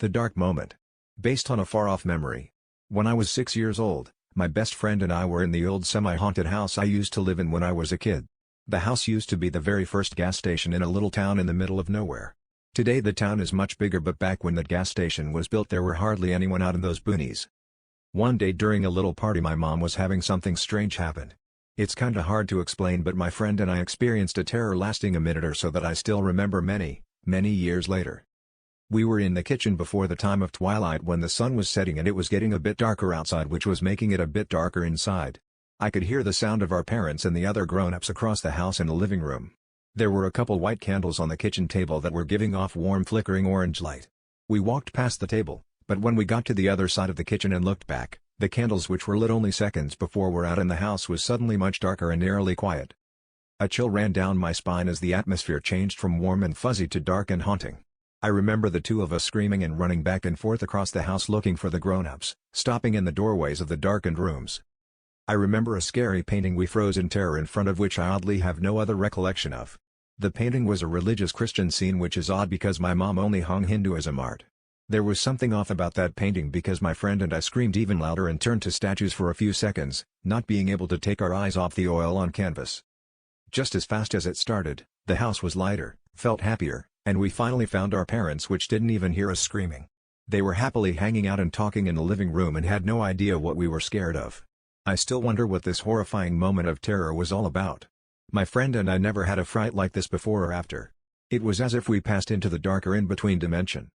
The Dark Moment. Based on a far-off memory. When I was 6 years old, my best friend and I were in the old semi-haunted house I used to live in when I was a kid. The house used to be the very first gas station in a little town in the middle of nowhere. Today the town is much bigger, but back when that gas station was built there were hardly anyone out in those boonies. One day during a little party my mom was having something strange happen. It's kinda hard to explain, but my friend and I experienced a terror lasting a minute or so that I still remember many, many years later. We were in the kitchen before the time of twilight when the sun was setting and it was getting a bit darker outside, which was making it a bit darker inside. I could hear the sound of our parents and the other grown-ups across the house in the living room. There were a couple white candles on the kitchen table that were giving off warm flickering orange light. We walked past the table, but when we got to the other side of the kitchen and looked back, the candles which were lit only seconds before were out and the house was suddenly much darker and eerily quiet. A chill ran down my spine as the atmosphere changed from warm and fuzzy to dark and haunting. I remember the two of us screaming and running back and forth across the house looking for the grown-ups, stopping in the doorways of the darkened rooms. I remember a scary painting we froze in terror in front of, which I oddly have no other recollection of. The painting was a religious Christian scene, which is odd because my mom only hung Hinduism art. There was something off about that painting because my friend and I screamed even louder and turned to statues for a few seconds, not being able to take our eyes off the oil on canvas. Just as fast as it started, the house was lighter, felt happier, and we finally found our parents, which didn't even hear us screaming. They were happily hanging out and talking in the living room and had no idea what we were scared of. I still wonder what this horrifying moment of terror was all about. My friend and I never had a fright like this before or after. It was as if we passed into the darker in-between dimension.